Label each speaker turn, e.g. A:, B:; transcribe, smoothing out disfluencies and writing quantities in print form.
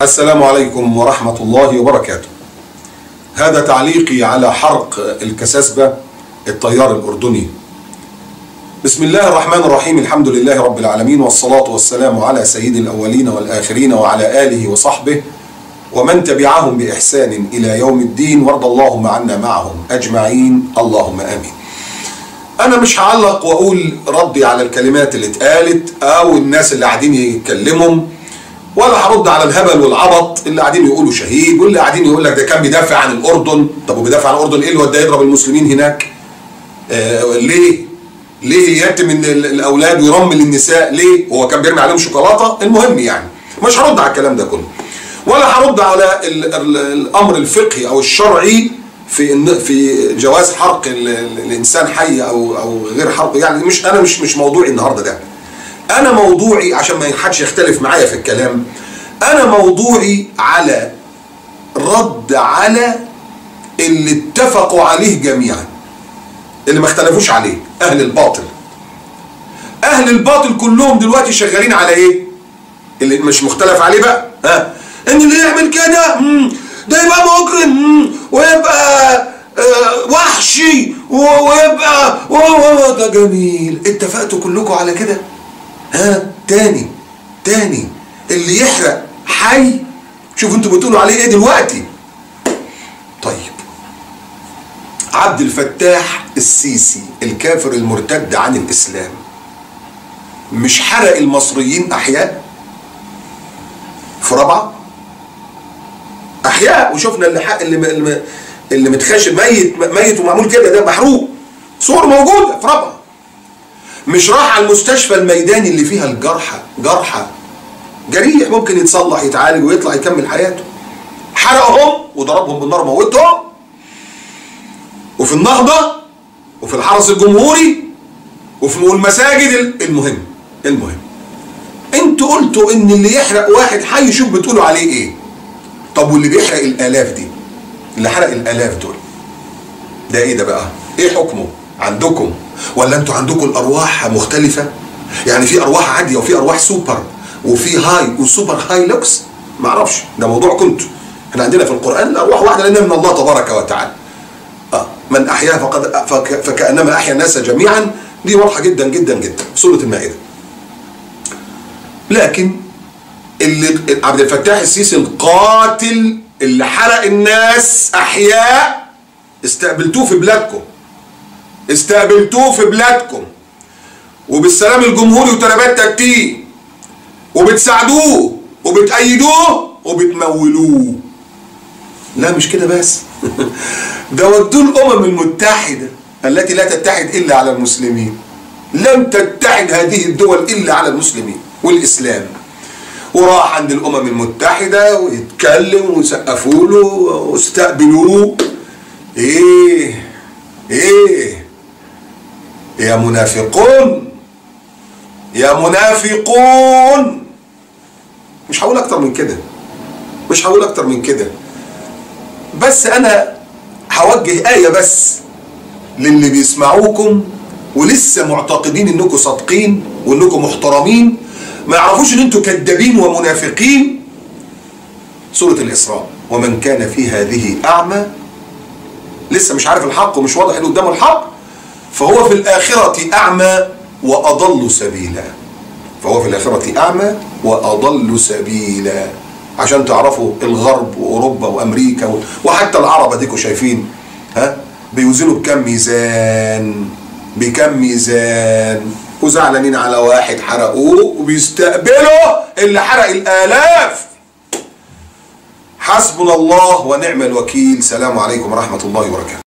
A: السلام عليكم ورحمة الله وبركاته. هذا تعليقي على حرق الكساسبة الطيار الأردني. بسم الله الرحمن الرحيم، الحمد لله رب العالمين، والصلاة والسلام على سيد الأولين والآخرين وعلى آله وصحبه ومن تبعهم بإحسان إلى يوم الدين، وارض اللهم عنا معهم أجمعين، اللهم آمين. أنا مش هعلق وأقول ردي على الكلمات اللي اتقالت أو الناس اللي قاعدين يتكلموا، ولا هرد على الهبل والعبط اللي قاعدين يقولوا شهيد واللي قاعدين يقول لك ده كان بيدافع عن الأردن. طب وبيدافع عن الأردن إيه اللي وداه يضرب المسلمين هناك؟ ليه يتم الأولاد ويرمل النساء؟ ليه؟ هو كان بيرمي عليهم شوكولاتة؟ المهم يعني مش هرد على الكلام ده كله، ولا هرد على الأمر الفقهي أو الشرعي في جواز حرق الإنسان حي أو غير حرقه. يعني أنا مش موضوعي النهارده ده. أنا موضوعي عشان ما حدش يختلف معايا في الكلام، أنا موضوعي على رد على اللي اتفقوا عليه جميعا، اللي ما اختلفوش عليه، أهل الباطل. أهل الباطل كلهم دلوقتي شغالين على إيه؟ اللي مش مختلف عليه بقى، إن اللي يعمل كده ده يبقى مجرم ويبقى وحشي ويبقى ده جميل. اتفقتوا كلكم على كده؟ تاني اللي يحرق حي، شوفوا انتوا بتقولوا عليه ايه دلوقتي. طيب، عبد الفتاح السيسي الكافر المرتد عن الاسلام مش حرق المصريين احياء في رابعه؟ احياء، وشفنا اللي متخاشن ميت ومعمول كده، ده محروق، صور موجوده في رابعه. مش راح على المستشفى الميداني اللي فيها الجرحى جريح ممكن يتصلح يتعالج ويطلع يكمل حياته، حرقهم وضربهم بالنار موتهم، وفي النهضة وفي الحرس الجمهوري وفي المساجد. المهم انتوا قلتوا ان اللي يحرق واحد حي، شوف بتقولوا عليه ايه. طب واللي بيحرق الالاف دي، اللي حرق الالاف دول، ده ايه ده بقى؟ ايه حكمه عندكم؟ ولا انتوا عندكم الارواح مختلفه؟ يعني في ارواح عاديه وفي ارواح سوبر وفي هاي وسوبر هاي لوكس؟ ما اعرفش، ده موضوع كنتوا. احنا عندنا في القران الارواح واحده لانها من الله تبارك وتعالى. من احياها فكانما احيا الناس جميعا، دي واضحه جدا جدا جدا في سوره المائده. لكن اللي عبد الفتاح السيسي القاتل اللي حرق الناس احياء، استقبلتوه في بلادكم وبالسلام الجمهوري وترابات تكتيه، وبتساعدوه وبتأيدوه وبتمولوه. لا مش كده بس ده ودوه الأمم المتحدة التي لا تتحد إلا على المسلمين. لم تتحد هذه الدول إلا على المسلمين والإسلام، وراح عند الأمم المتحدة ويتكلم وسقفوا له واستقبلوه. ايه يا منافقون، مش هقول اكتر من كده، بس انا هوجه آية بس للي بيسمعوكم ولسه معتقدين انكم صادقين وانكم محترمين، ما يعرفوش ان انتم كذابين ومنافقين. سورة الإسراء: ومن كان في هذه أعمى، لسه مش عارف الحق ومش واضح اللي قدامه الحق، فهو في الآخرة أعمى وأضل سبيلا. عشان تعرفوا الغرب وأوروبا وأمريكا وحتى العرب اديكوا شايفين بيوزنوا بكم ميزان وزعلانين على واحد حرقوه وبيستقبلوا اللي حرق الآلاف. حسبنا الله ونعم الوكيل. سلام عليكم ورحمة الله وبركاته.